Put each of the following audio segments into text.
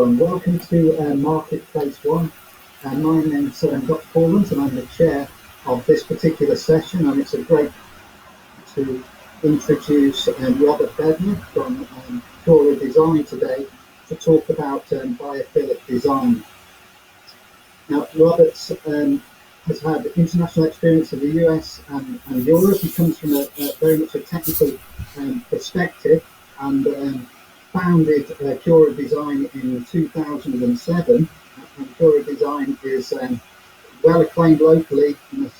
everyone. Welcome to Marketplace One. My name's Dr. Paulins, and I'm the chair of this particular session. And it's a great to introduce Robert Bednar from Cura Design today to talk about biophilic design. Now, Robert has had international experience in the US and Europe. He comes from a very much a technical perspective, and founded Cura Design in 2007. And Cura Design is well acclaimed locally. In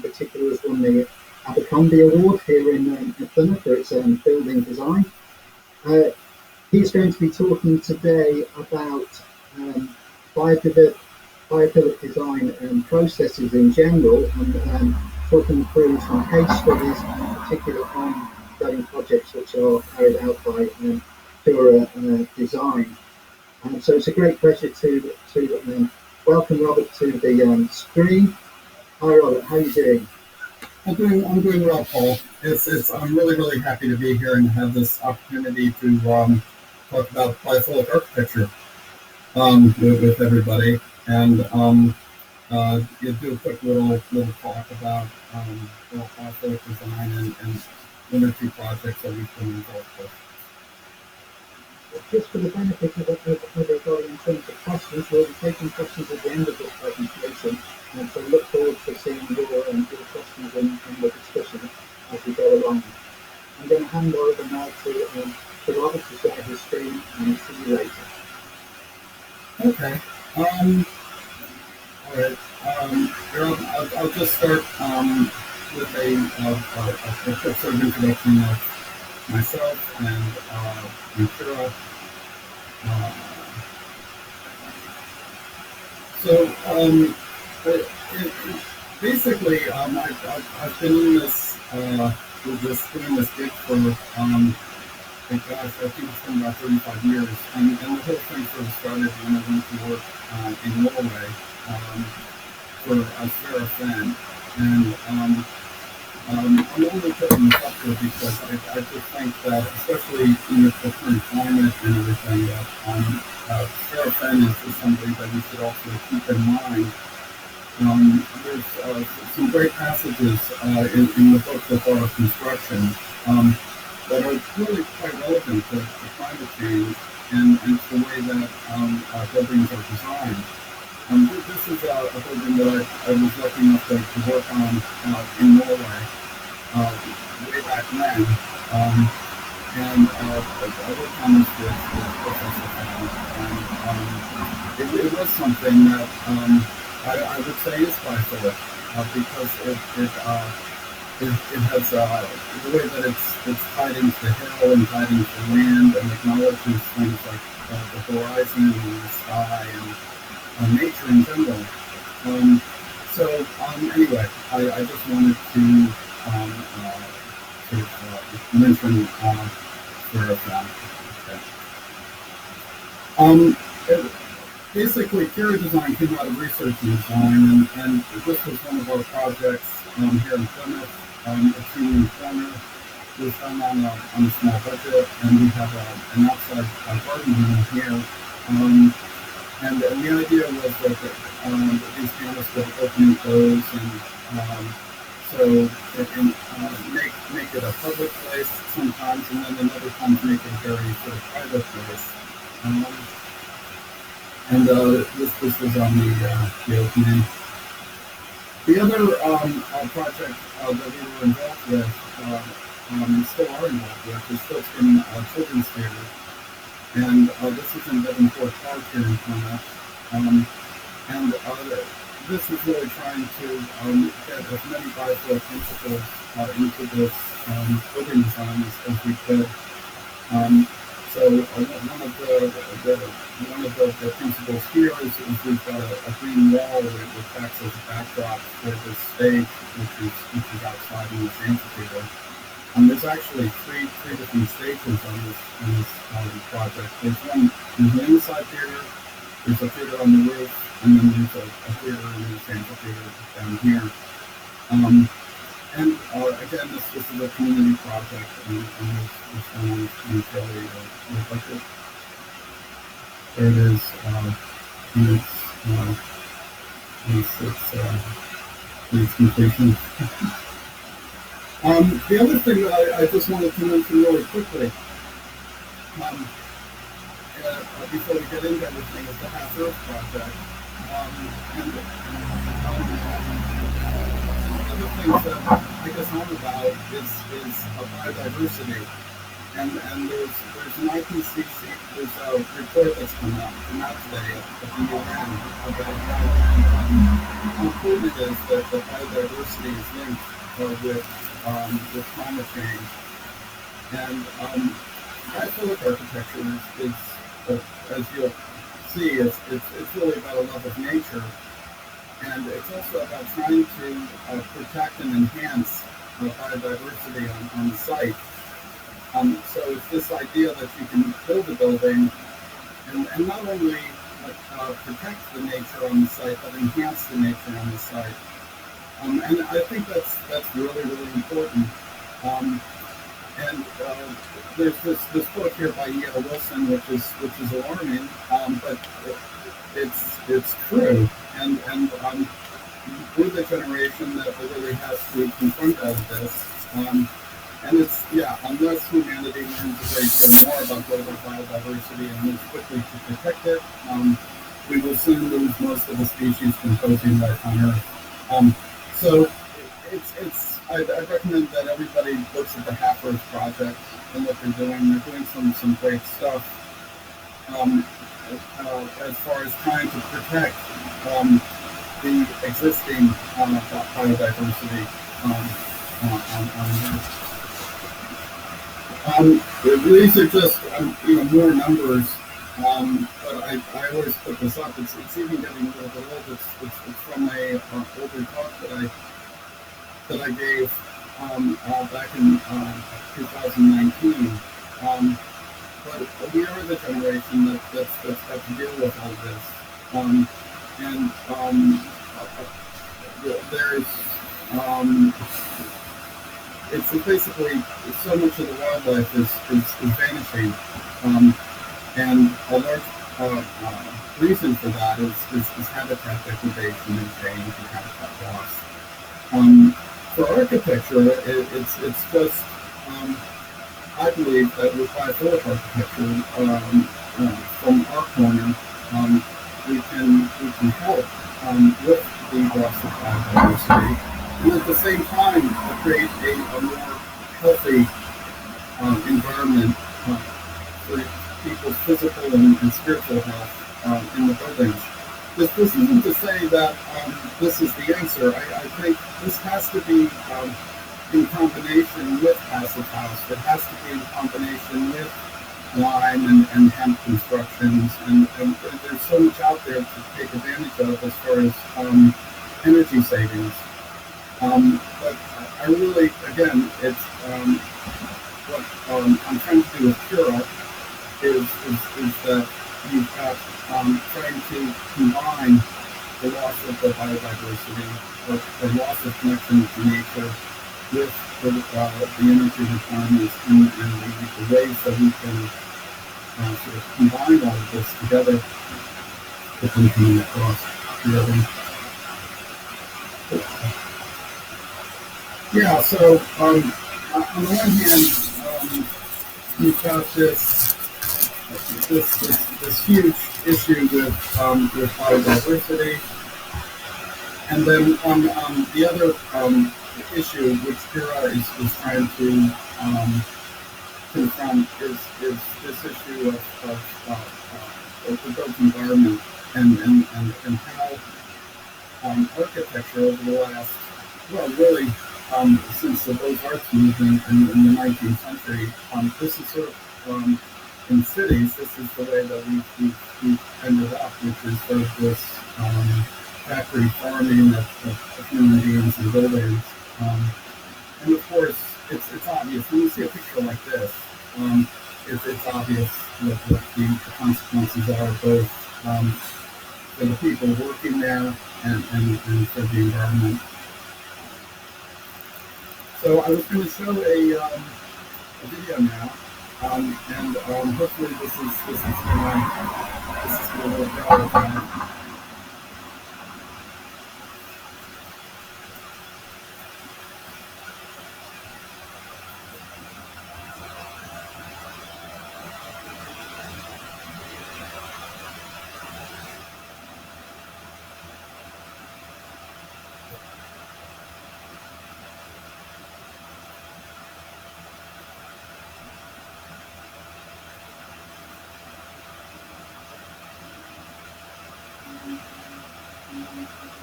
particular, has won the Abercrombie Award here in Plymouth for its building design. He's going to be talking today about biophilic design and processes in general, and talking through some case studies, in particular ongoing projects which are carried out by Cura Design. So it's a great pleasure to welcome Robert to the screen. Hi Robert, how are you doing? I'm doing well, Paul. I'm really happy to be here and have this opportunity to talk about biophilic architecture with everybody, and you do a quick little talk about biophilic design and one or two projects that we've been involved with. Just for the benefit of everybody in terms of questions, we'll be taking questions at the end of this presentation, and so look forward to seeing your questions in the discussion as we go along. I'm going to hand over now to Robert to share his screen, and see you later. Okay. All right. I'll just start with a quick sort of introduction of myself and Cura. Basically, I've been in doing this gig for I think it's been about 35 years, and the whole thing sort of started when I went to work in Norway for a Sverre Fan, and I'm only putting this up here because I just think that, especially in the current climate and everything, that Sverre Fan is somebody that we should also keep in mind. There's some great passages in the book that are construction that are really quite relevant to climate change and to the way that buildings are designed. This is a building that I was lucky enough to work on in Norway way back when, and I worked on this with Professor Fan, and it was something that I would say is biophilic because it has the way that it's tied into the hill and tied into the land and acknowledges things like the horizon and the sky and nature in general. Anyway, I just wanted to mention Sverre Fan. Basically, Cura Design came out of research and design, and this was one of our projects here in Plymouth. It's in the corner. It was done on a small budget, and we have an outside garden room here. And the idea was that these panels would open and close, and so it can make it a public place sometimes, and then another times make it a very sort of private place. This was on the opening. The other project that we were involved with, still are involved with, is Filton Children's Theater. And this is in Devonport Park here in Plymouth. This is really trying to get as many biophilic principles into this building design as we could. So one of the principles here is we've got a green wall which acts as a backdrop for this stage, which is outside in this amphitheater. There's actually three different stages on this project. There's an inside theater, there's a theater on the roof, and then there's a theater in this amphitheater down here. Again, this is a community project, and this one is fairly low budget. there it is. And it's completion. The other thing that I just wanted to mention really quickly, um, before we get into everything, is the Half Earth Project. And one of the things that I guess I'm about is biodiversity. And there's an IPCC, there's a report that's come out today at the UN about how important it is that biodiversity is linked with climate change. And biphilic architecture is as you'll see, it's really about a love of nature, and it's also about trying to protect and enhance biodiversity on the site. So it's this idea that you can build a building and not only protect the nature on the site, but enhance the nature on the site. And I think that's really, really important. And there's this quote here by E.L. Wilson, which is alarming, but it's true. And we're the generation that really has to confront all of this. And it's, unless humanity learns a great deal more about global biodiversity and moves quickly to protect it, we will soon lose most of the species composing life on Earth. So I recommend that everybody looks at the Half Earth Project and what they're doing. They're doing some great stuff as far as trying to protect the existing biodiversity on Earth. These are just more numbers, but I always put this up. It's even getting a little bit old. It's from a older talk that I gave back in 2019. But we are the generation that's got to deal with all this. It's basically so much of the wildlife is vanishing, and a large reason for that is habitat degradation and change and habitat loss. For architecture, it's just I believe that with biphilic architecture, from our corner, we can help with the loss of biodiversity, and at the same time create a more healthy environment for people's physical and spiritual health in the buildings. This isn't to say that this is the answer. I think this has to be in combination with passive house. It has to be in combination with lime and hemp constructions, and there's so much out there to take advantage of as far as energy savings. But I really, again, it's what I'm trying to do with Pura is that you've got trying to combine the loss of the biodiversity or the loss of connection to nature with the energy requirements and the ways that we can sort of combine all of this together to continue across the other. Yeah, so on the one hand, you've got this huge issue with biodiversity, and then on the other issue which Pura is trying to confront is this issue of the built environment and how architecture over the last, well, really since the Beaux-Arts movement in the 19th century, this is sort of in cities, this is the way that we've ended up, which is sort of this factory farming of human beings and buildings. And of course, it's obvious when you see a picture like this. It's obvious what the consequences are, both for the people working there and for the environment. So I was going to show a video now And hopefully this is gonna work out.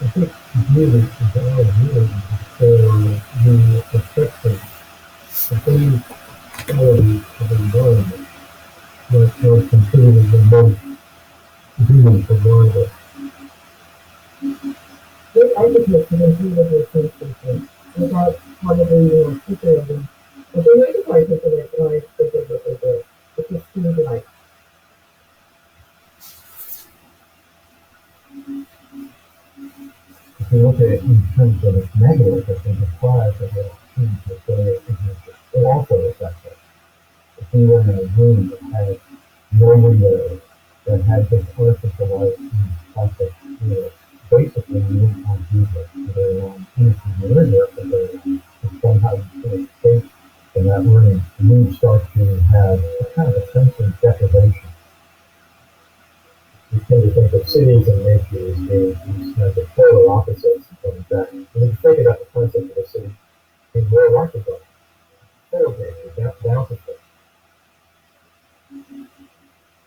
I think really is all really for the perspective of these qualities of the environment that are considered the most human for wildlife. I just mentioned a few of those things about probably people of them. But they make it like it's like life, but just seems like if you look at it in terms of its negative, I think the prize of the things that it also affects us. If we were in a room that had no windows, that had just artificial light and plastic, basically you didn't have Jesus for very long. And if you were in there for very long, and somehow you couldn't escape from that room, you start to have a kind of a sense of deprivation. You tend to think of cities and nature as being these kind of the polar opposites of that. And if you think about the concept of a city, in rural Arkansas, total nature, bountiful.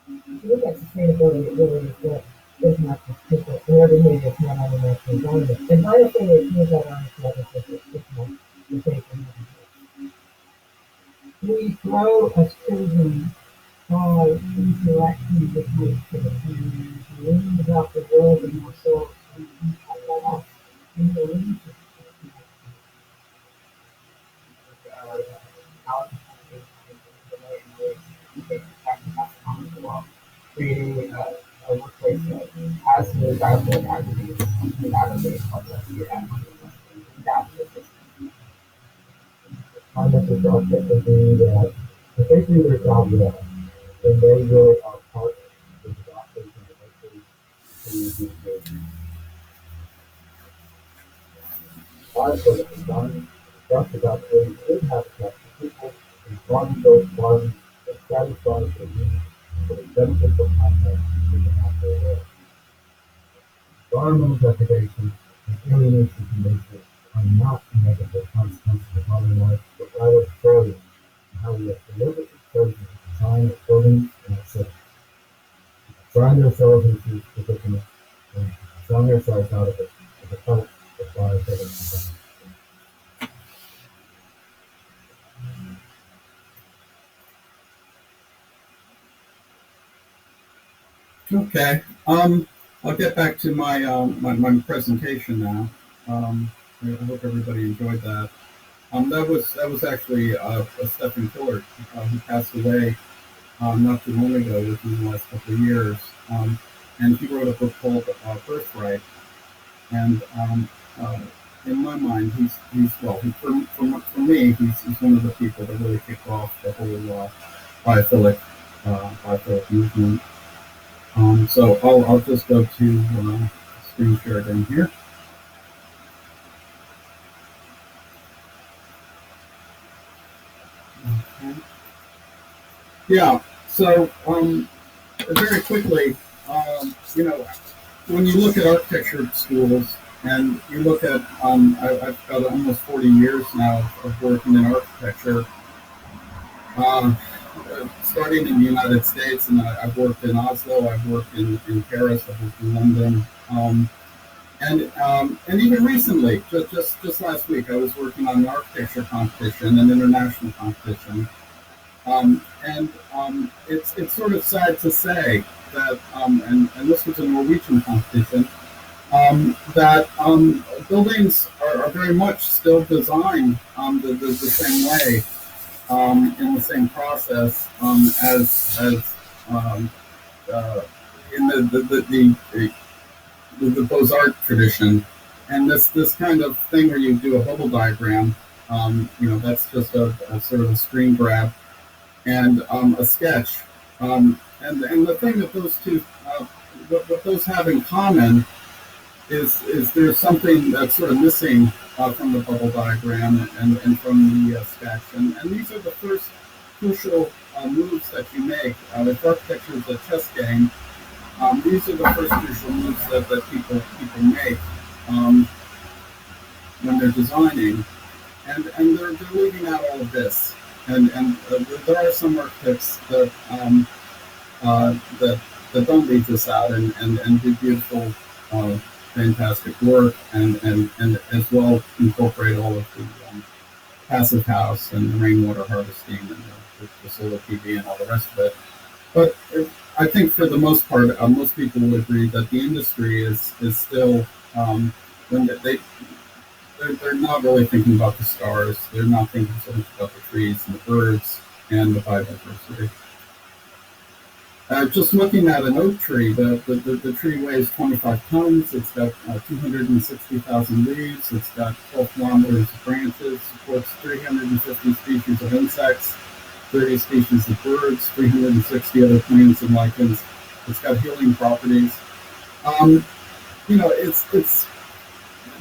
If you look at sustainability, it really is what is not just people, and everything is not on the natural environment. And biophilic means that on the level of it's not the same thing. We grow as children by interacting with nature and learning about the world and ourselves and Allah in the region. Creating a workplace that has no dialogue activities without a base public my message object would be that if they do their job well, then they really are part of the doctors and the nurses who do the lives of the environment. Talked about creating good habitat for people and farming those farms that satisfies their needs for the beneficial content we can have their world. Environmental degradation and alienation from nature are not negative consequences of modern life, but rather failures in how we have deliberately chosen to design our buildings and our cities. Design ourselves into this predicament and design ourselves out of it with the help of biophysics. Okay. I'll get back to my presentation now. I hope everybody enjoyed that. That was actually Stephen Tillard, who passed away not too long ago, within the last couple of years. And he wrote a book called Birthright. And in my mind, he's well, for me, he's one of the people that really kicked off the whole biophilic movement. So I'll just go to screen share again here. Okay. Yeah. So very quickly, when you look at architecture schools and you look at, I've got almost 40 years now of working in architecture. Starting in the United States, and I've worked in Oslo, I've worked in Paris, I've worked in London, and even recently, just last week, I was working on an architecture competition, an international competition, and it's sort of sad to say that, and this was a Norwegian competition, that buildings are very much still designed the same way, in the same process, as um, uh, in the Beaux-Arts tradition. And this kind of thing where you do a bubble diagram, that's just a sort of a screen grab. and a sketch. And the thing that those two, what those have in common is there's something that's sort of missing from the bubble diagram and from the sketch. And these are the first crucial moves that you make. If architecture is a chess game, these are the first crucial moves that people make when they're designing. And they're leaving out all of this. And there are some architects that that don't leave this out and do beautiful, fantastic work, and as well incorporate all of the passive house and the rainwater harvesting and the solar PV and all the rest of it. But I think for the most part, most people will agree that the industry is still when they're not really thinking about the stars. They're not thinking so much about the trees and the birds and the biodiversity. Just looking at an oak tree, the tree weighs 25 tons. It's got 260,000 leaves. It's got 12 kilometers of branches. Supports 350 species of insects, 30 species of birds, 360 other plants and lichens. It's got healing properties. It's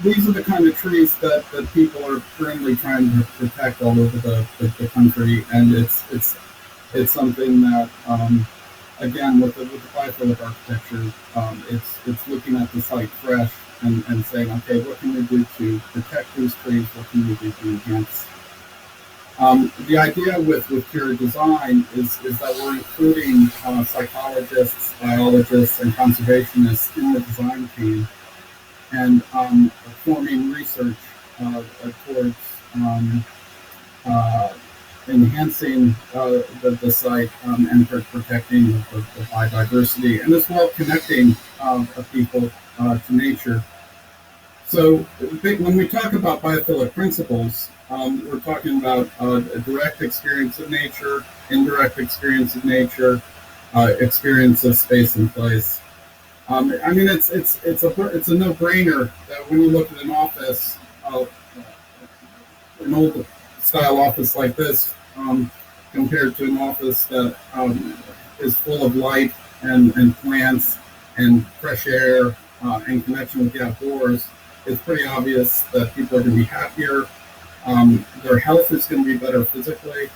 these are the kind of trees that people are currently trying to protect all over the country, and it's something that again with the biophilic architecture, it's looking at the site fresh and saying, okay, what can we do to protect these trees? What can we do to enhance? The idea with Cura Design is that we're including psychologists, biologists, and conservationists in the design team, and forming research towards enhancing the site and protecting the biodiversity, and as well connecting people to nature. So when we talk about biophilic principles, we're talking about a direct experience of nature, indirect experience of nature, experience of space and place. I mean, it's a no-brainer that when you look at an office, an old style office like this, compared to an office that is full of light and plants and fresh air and connection with the outdoors, it's pretty obvious that people are going to be happier. Their health is going to be better physically.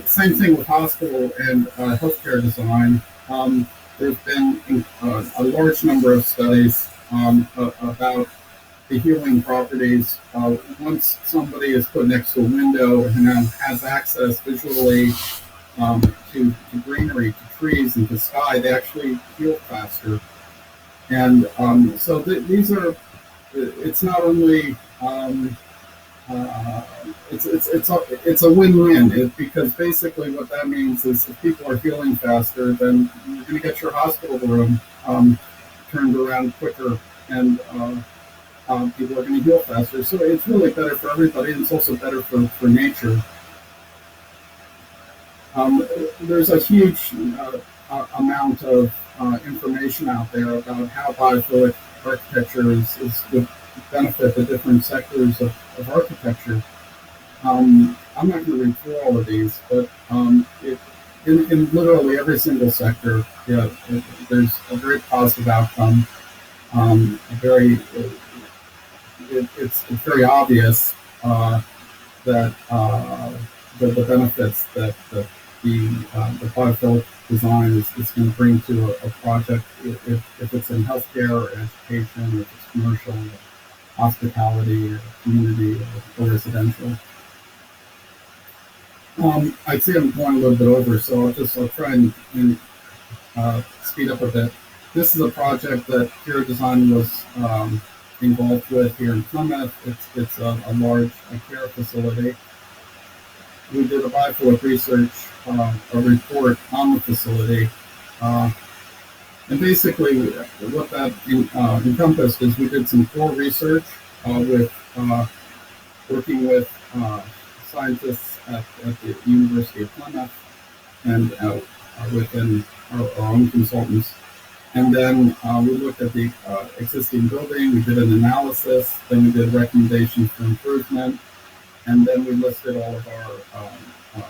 Same thing with hospital and healthcare design. There's been a large number of studies about the healing properties. Once somebody is put next to a window and has access visually to greenery, to trees, and to sky, they actually heal faster. And so these are. It's not only. It's a win-win because basically what that means is if people are healing faster, then you're going to get your hospital room turned around quicker, and people are going to heal faster. So it's really better for everybody, and it's also better for nature. There's a huge amount of information out there about how biophilic architecture would benefit the different sectors of architecture. I'm not going to read through all of these, but in literally every single sector, there's a very positive outcome. It's very obvious that the benefits that the biophilic design is going to bring to a project, if it's in healthcare or education, or if it's commercial, or hospitality, or community, or residential. I'd say I'm going a little bit over, so I'll try and speed up a bit. This is a project that Cura Design was involved with here in Plymouth. It's a large care facility. We did a biophilic research, a report on the facility. And basically what that encompassed is we did some core research with working with scientists at the University of Plymouth and within our own consultants. And then we looked at the existing building, we did an analysis, then we did recommendations for improvement, and then we listed all of our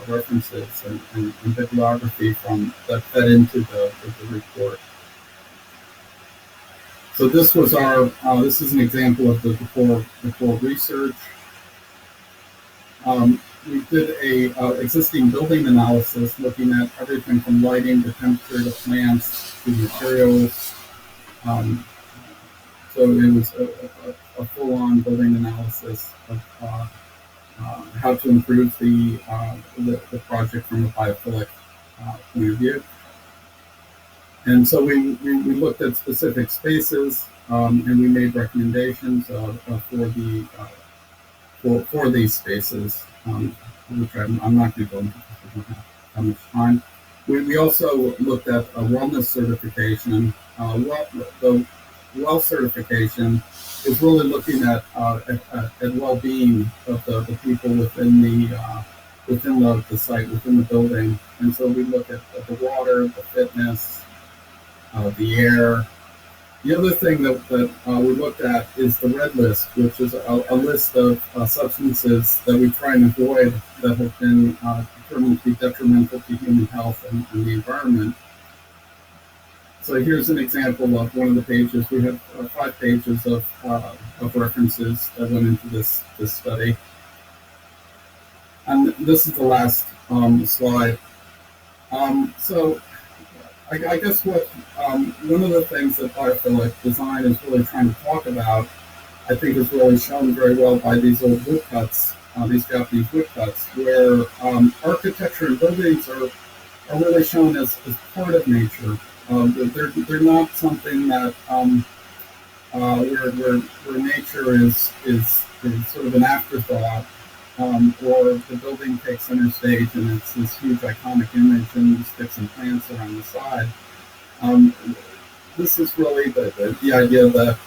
references and bibliography from that fed into the report. So this was this is an example of the before research. We did a existing building analysis looking at everything from lighting to temperature to plants to materials. So it was a full-on building analysis of how to improve the project from a biophilic point of view. And so we looked at specific spaces and we made recommendations for these spaces, which I'm not going to go into because we don't have that much time. We also looked at a wellness certification. The well certification is really looking at well-being of the people within the site, within the building. And so we look at the water, the fitness, the air. The other thing that we looked at is the red list, which is a list of substances that we try and avoid that have been determined to be detrimental to human health and the environment. So here's an example of one of the pages. We have 5 pages of references that went into this study. And this is the last slide. So I guess what one of the things that biophilic design is really trying to talk about, I think, is really shown very well by these old woodcuts, these Japanese woodcuts, where architecture and buildings are really shown as part of nature. They're not something that where nature is sort of an afterthought, or the building takes center stage and it's this huge iconic image and sticks and plants around the side. This is really the idea that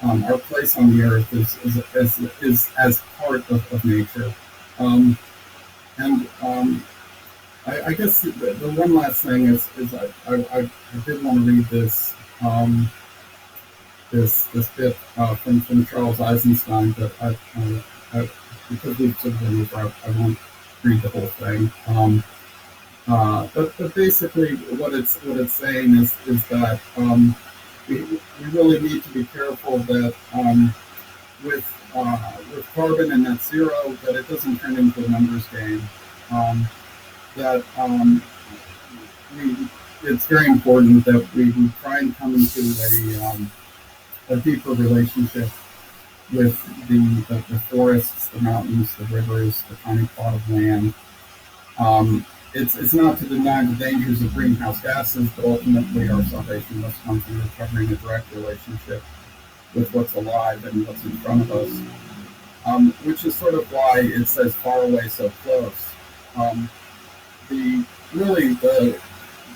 our place on the earth is as part of nature. I guess the one last thing is I did want to read this this bit from Charles Eisenstein, but because we've sort of been over, I won't read the whole thing. But basically, what it's saying is that we really need to be careful that with carbon and net zero, that it doesn't turn into a numbers game. It's very important that we try and come into a deeper relationship with the forests, the mountains, the rivers, the tiny plot of land. It's not to deny the dangers of greenhouse gases, but ultimately our salvation must come from recovering a direct relationship with what's alive and what's in front of us, which is sort of why it says far away, so close.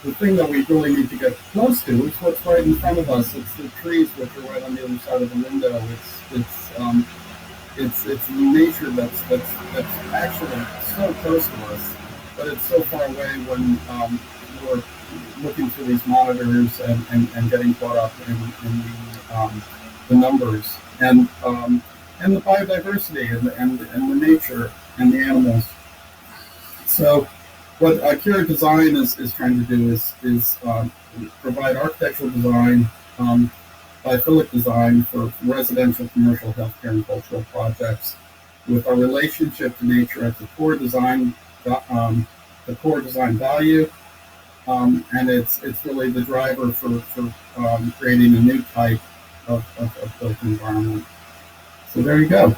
The thing that we really need to get close to is what's right in front of us. It's the trees, which are right on the other side of the window. It's nature that's actually so close to us, but it's so far away when we're looking through these monitors and getting caught up in the numbers and the biodiversity and the nature and the animals. So what Cura Design is trying to do is provide architectural design, biophilic design for residential, commercial, healthcare, and cultural projects, with our relationship to nature as the core design value, and it's really the driver for creating a new type of built environment. So there you go,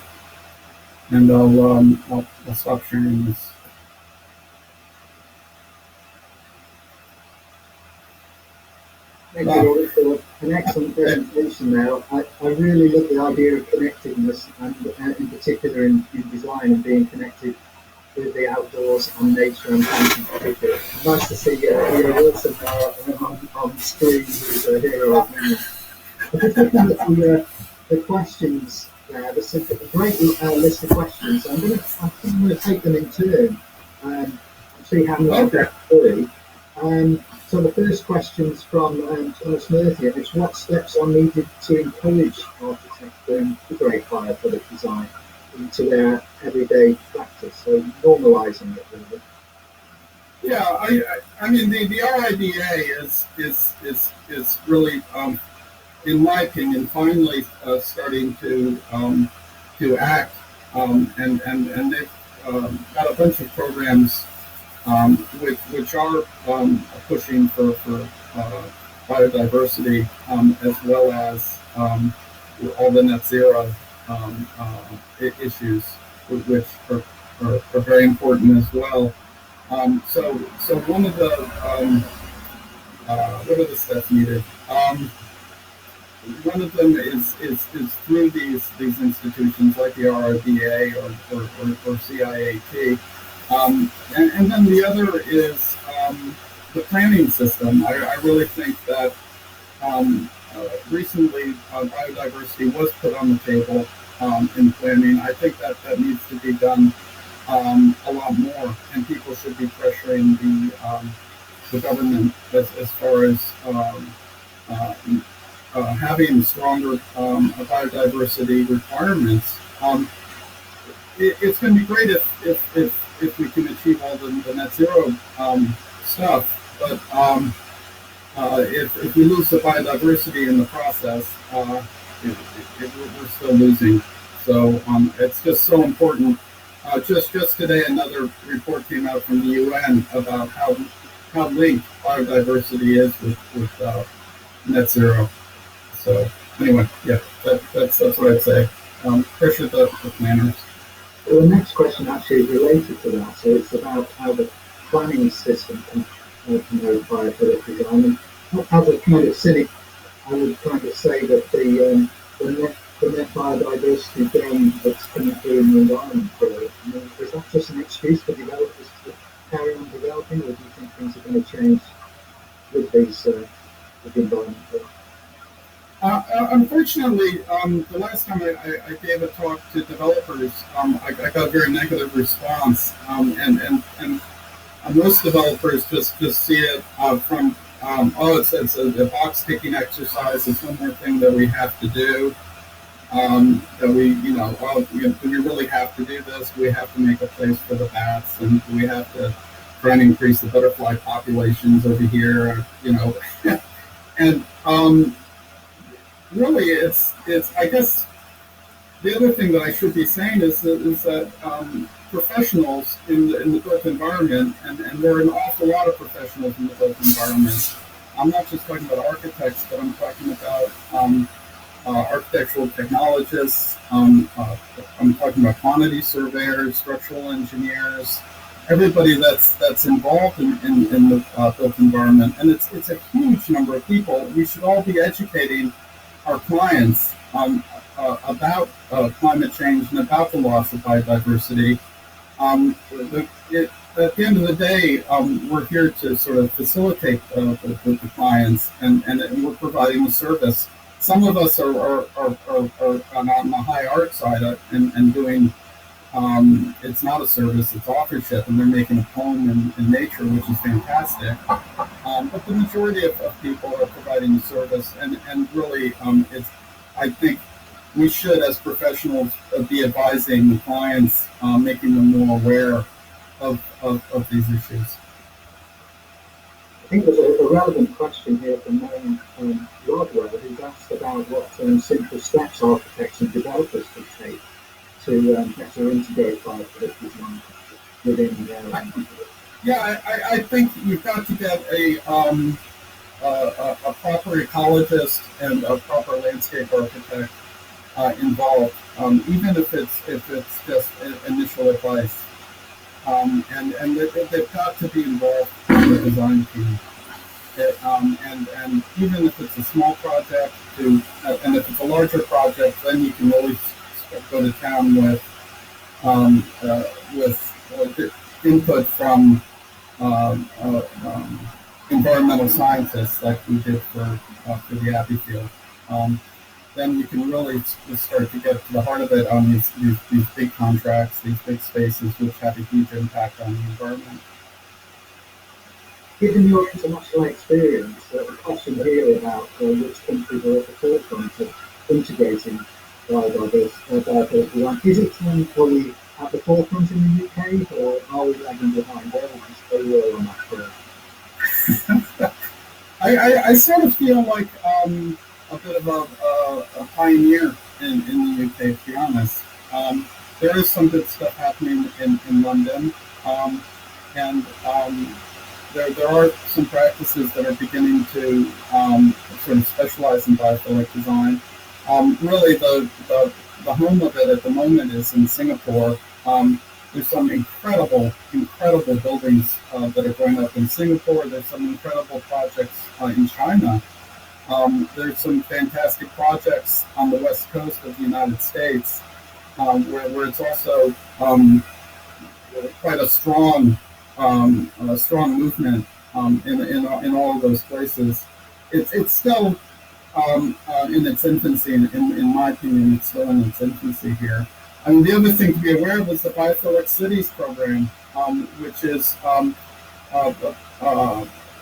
and I'll stop sharing this. Thank you for an excellent presentation there. I really love the idea of connectedness, and in particular in design and being connected with the outdoors and nature and plants in particular. Nice to see Leo Wilson on screen, who's a hero of mine. I'm just looking at the questions there. There's a great list of questions. I'm going to take them in turn and see how much I get through. So the first question's from Thomas Murphy, and it's what steps are needed to encourage architects to integrate biophilic design? into their everyday practice. So normalising it really. Yeah, I mean the RIDA is really in my opinion, finally starting to act, and they've got a bunch of programs which are pushing for biodiversity, as well as all the net zero issues, which are very important as well. So one of the what are the steps needed? One of them is through these institutions like the RRDA or CIAT, and then the other is the planning system. I really think that recently biodiversity was put on the table in planning. I think that needs to be done a lot more, and people should be pressuring the government as far as uh, having stronger biodiversity requirements. It's going to be great if we can achieve all the net zero stuff, but if we lose the biodiversity in the process, we're still losing. So it's just so important. Just today, another report came out from the UN about how linked biodiversity is with net zero. So anyway, yeah, that's what I'd say. Pressure the planners. Well, the next question actually is related to that. So it's about how the planning system can promote viability design. And as a kind of cynic, I would kind of say that the net biodiversity gain that's coming through in the environment, is that just an excuse for developers to carry on developing, or do you think things are going to change with these with the environment? Unfortunately, the last time I gave a talk to developers, I got a very negative response, and most developers just see it from it's a box ticking exercise. It's one more thing that we have to do. That do we really have to do this? Do we have to make a place for the bats, and do we have to try and increase the butterfly populations over here? And really, it's. I guess the other thing that I should be saying is that professionals in the built environment, and there are an awful lot of professionals in the built environment. I'm not just talking about architects, but I'm talking about architectural technologists. I'm talking about quantity surveyors, structural engineers, everybody that's involved in the built environment, and it's a huge number of people. We should all be educating our clients about climate change and about the loss of biodiversity. At the end of the day, we're here to sort of facilitate the clients, and we're providing a service. Some of us are on the high art side and doing, it's not a service, it's authorship, and they're making a poem in nature, which is fantastic. But the majority of people are providing a service, and really, I think we should, as professionals, be advising the clients, making them more aware of these issues. I think there's a relevant question here from Rodwell, who's asked about what simple steps architects and developers can take to better integrate biodiversity design within their Yeah, I think you've got to get a proper ecologist and a proper landscape architect involved, even if it's just initial advice. And they've got to be involved in the design team. And even if it's a small project, and if it's a larger project, then you can really go to town with input from environmental scientists, like we did for the Abbey Field. Then you can really start to get to the heart of it on these big contracts, these big spaces, which have a huge impact on the environment. Given your international experience, a question here about which countries are at the forefront of integrating biodiversity design. Is it fully at the forefront in the UK, or are we lagging behind? Where would you say we are on that curve? I sort of feel like a bit of a pioneer in the UK, to be honest. There is some good stuff happening in London, and there are some practices that are beginning to sort of specialize in biophilic design. Really, the home of it at the moment is in Singapore. There's some incredible buildings that are going up in Singapore. There's some incredible projects in China. There's some fantastic projects on the west coast of the United States, where it's also quite a strong movement in all of those places. It's still in its infancy. In my opinion, it's still in its infancy here. I mean, the other thing to be aware of is the Biophilic Cities program, which is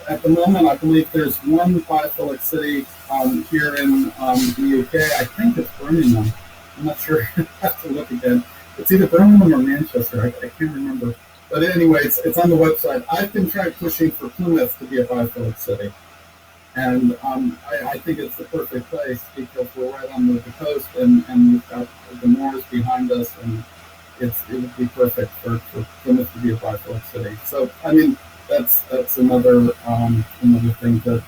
at the moment, I believe there's one biophilic city here in the UK. I think it's Birmingham. I'm not sure. I have to look again. It's either Birmingham or Manchester. I can't remember. But anyway, it's on the website. I've been trying pushing for Plymouth to be a biophilic city. And I think it's the perfect place because we're right on the coast and we've got the moors behind us, and it would be perfect for Plymouth to be a biophilic city. So, I mean, that's another thing to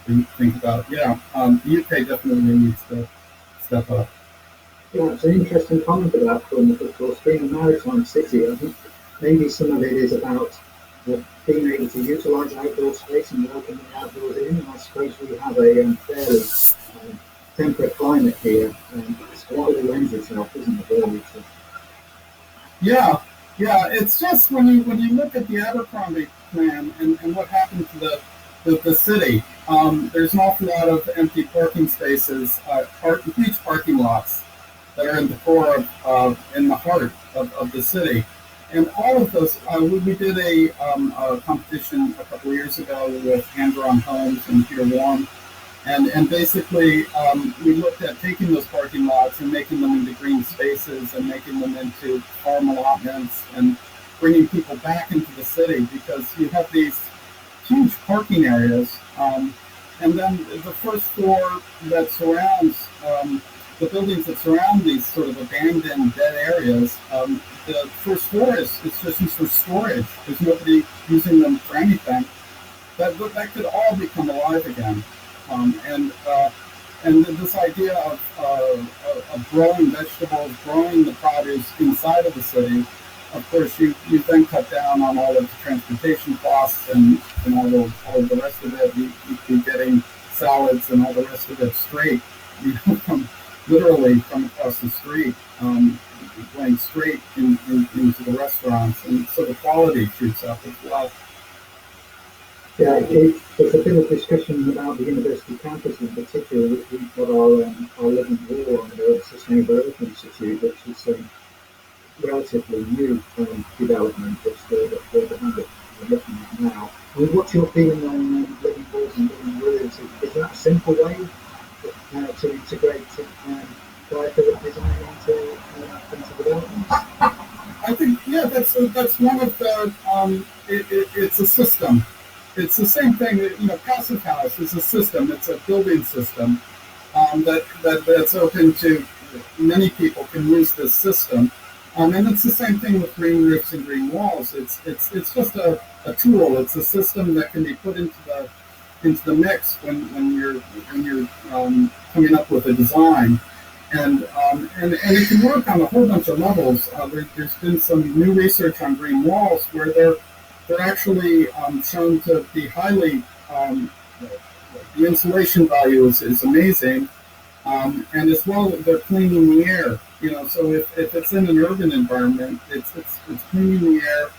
think about. Yeah, the UK definitely needs to step up. Yeah, it's an interesting comment about Plymouth, of course. Being a maritime city, I think maybe some of it is about being able to utilise outdoor space and welcome the outdoors in. And I suppose we have a fairly temperate climate here, and it's quite lends itself, isn't it, really? Yeah, it's just when you look at the Abercrombie plan and what happened to the city, there's an awful lot of empty parking spaces, huge parking lots that are in the core in the heart of the city. And all of those, we did a competition a couple of years ago with Andron Homes and Peter Warm, and basically we looked at taking those parking lots and making them into green spaces and making them into farm allotments and bringing people back into the city, because you have these huge parking areas, and then the first floor that surrounds the buildings that surround these sort of abandoned dead areas, the first floor is just used for storage. There's nobody using them for anything. That could all become alive again. And this idea of growing vegetables, growing the produce inside of the city, of course, you then cut down on all of the transportation costs and all of the rest of it. You'd be getting salads and all the rest of it straight, literally from across the street, going straight into the restaurants, and so the quality shoots up as well. Yeah, there's a bit of discussion about the university campus in particular. We've got our Living Wall on the Sustainability Institute, which is a relatively new development, which they're looking at now. I mean, what's your feeling on living walls and living roofs? Is that a simple way to integrate biophilic design into developments? I think, yeah, that's one of the. It's a system. It's the same thing that, Passive House is a system. It's a building system that's open to many people can use this system. And it's the same thing with green roofs and green walls. It's just a tool. It's a system that can be put into the mix when you're coming up with a design, and it can work on a whole bunch of levels. There's been some new research on green walls where they're actually shown to be highly the insulation value is amazing, and as well they're cleaning the air. So if it's in an urban environment, it's cleaning the air,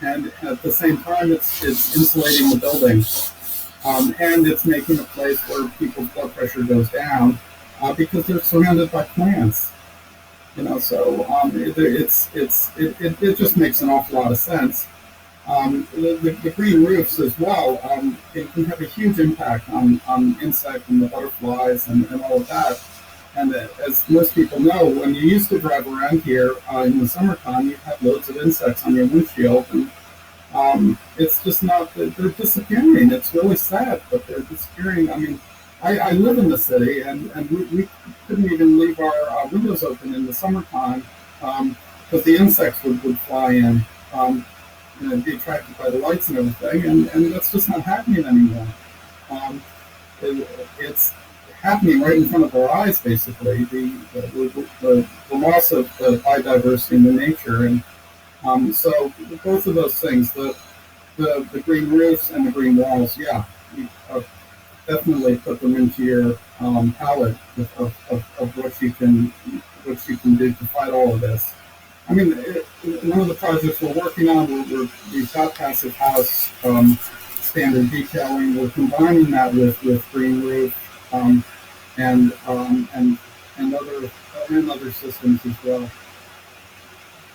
and at the same time it's insulating the building, and it's making a place where people's blood pressure goes down because they're surrounded by plants. So it just makes an awful lot of sense. The green roofs as well can have a huge impact on insect and the butterflies and all of that. And as most people know, when you used to drive around here in the summertime, you have loads of insects on your windshield, and it's just not, they're disappearing. It's really sad, but they're disappearing. I mean, I live in the city, and we couldn't even leave our windows open in the summertime because the insects would fly in and be attracted by the lights and everything, and that's just not happening anymore. Um, it's happening right in front of our eyes, basically, the loss of the biodiversity in the nature. And so both of those things, the green roofs and the green walls, yeah, you, definitely put them into your palette of what you can do to fight all of this. I mean, one of the projects we're working on, we've got passive house standard detailing. We're combining that with green roof um, and and other systems as well.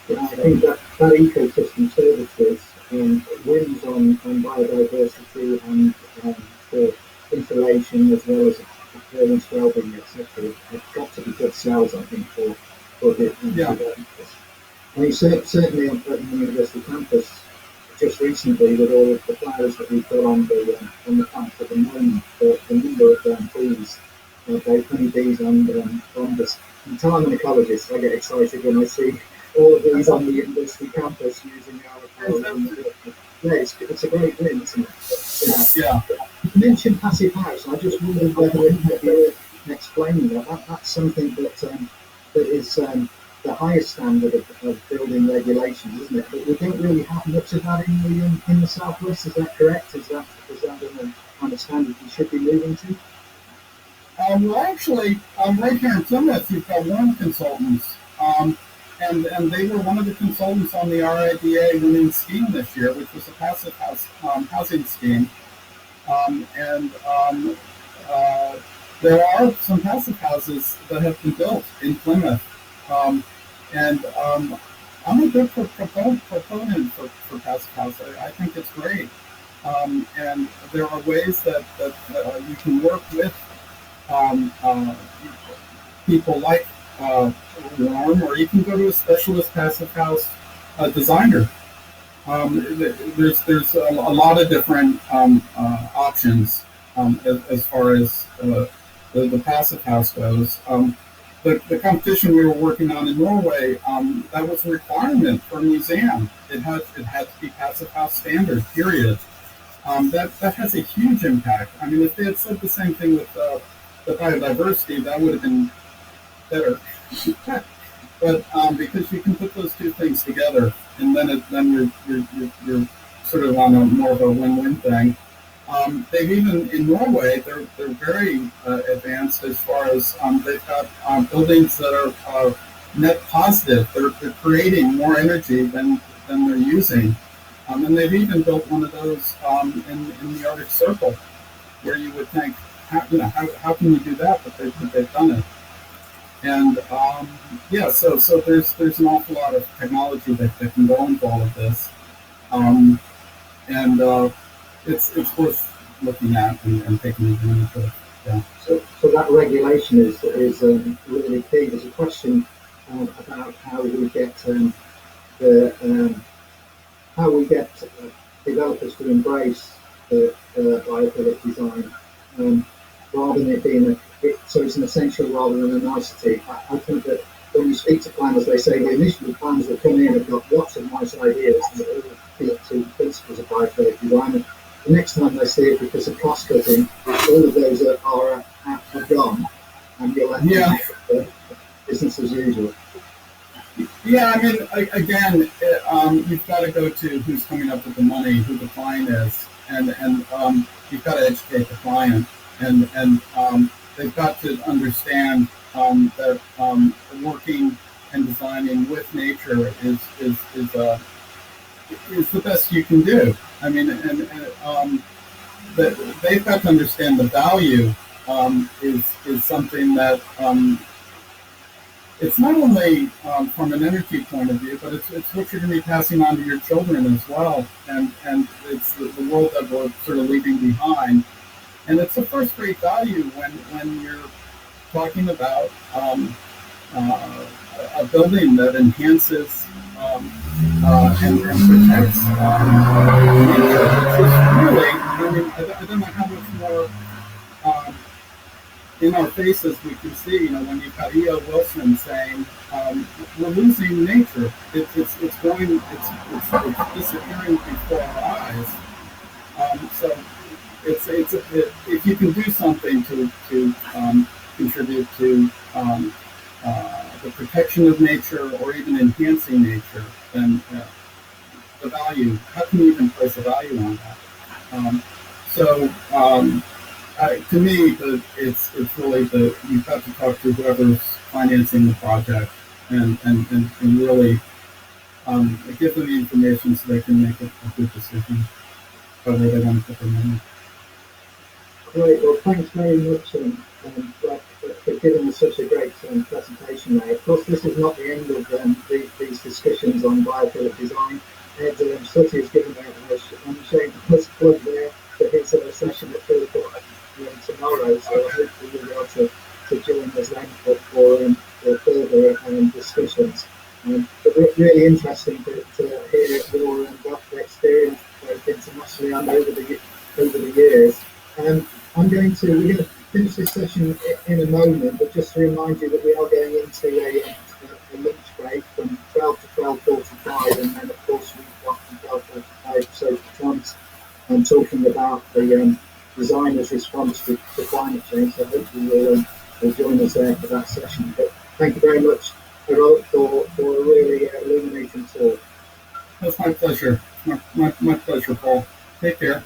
Yeah, I think that ecosystem services wins on biodiversity and for insulation as well as appearance, well-being, etc. It's got to be good sales, I think, for the Yeah, developers. I mean, certainly on the university campus, just recently with all of the flowers that we've got on the plants at the moment, the number of bees, both honey bees and bombers. And I'm an ecologist, I get excited when I see all of these on the university campus using our yeah, it's a great win, isn't it? But, yeah. you mentioned passive house. I just wondered whether it might be worth explaining that's something that is the highest standard of building regulations, isn't it? But we don't really have much of that in the southwest. Is that correct? Is that an understanding we should be moving to? Well, actually, right here in Plymouth, you've got one consultants, and they were one of the consultants on the RIDA winning scheme this year, which was a passive house housing scheme. And there are some passive houses that have been built in Plymouth, and I'm a good proponent for passive house. I think it's great, and there are ways that you can work with um, uh, people like Warm, or you can go to a specialist passive house designer. There's a lot of different options as far as the passive house goes. The competition we were working on in Norway, that was a requirement for a museum. It had to be passive house standard. Period. That has a huge impact. I mean, if they had said the same thing with the biodiversity, that would have been better. But because you can put those two things together, and then you're sort of on a more of a win-win thing. They've even in Norway, they're very advanced as far as they've got buildings that are net positive. They're creating more energy than they're using, and they've even built one of those in the Arctic Circle, where you would think, how can you do that? But they've done it. And yeah, so there's an awful lot of technology that can go into all of this, um, and it's worth looking at and taking advantage of. Yeah. So that regulation is really key. There's a question about how we get the how we get developers to embrace the biophilic design rather than it being so it's an essential rather than a nicety. I think that when you speak to planners, they say the initial planners that come in have got lots of nice ideas and all appeal to principles of biophilic design. And the next time they see it because of cost cutting, all of those are gone, and you're left with business as usual. Yeah, I mean, again, you've got to go to who's coming up with the money, who the client is, and you've got to educate the client, and they've got to understand that working and designing with nature is the best you can do. I mean, and they've got to understand the value is something that. It's not only from an energy point of view, but it's what you're going to be passing on to your children as well, and it's the world that we're sort of leaving behind, and it's a first-rate value when you're talking about a building that enhances and protects nature, which is really, I mean, I don't know how much more um, in our faces we can see, when you've got E.O. Wilson saying, we're losing nature. It's going, it's disappearing before our eyes. So if you can do something to contribute to the protection of nature or even enhancing nature, then the value, how can you even place a value on that? So to me, it's really you've got to talk to whoever's financing the project and really give them the information so they can make a good decision about where they want to put their money. Great. Well, thanks very much, Brett, for giving us such a great presentation there. Of course, this is not the end of these discussions on biophilic design. Ed Sutty has given a shameless plug there for his session at 3 o'clock tomorrow, so hopefully you'll be able to join us then for further discussions. But really interesting to hear your wealth of experience both internationally and over the years. We're going to finish this session in a moment, but just to remind you that we are going into a lunch break from 12 to 12:45, and then of course we've got from 12:45 social trends and talking about the designers' response to climate change. So hopefully you'll join us there for that session. But thank you very much, Harold, for a really illuminating talk. That's my pleasure. My pleasure, Paul. Take care.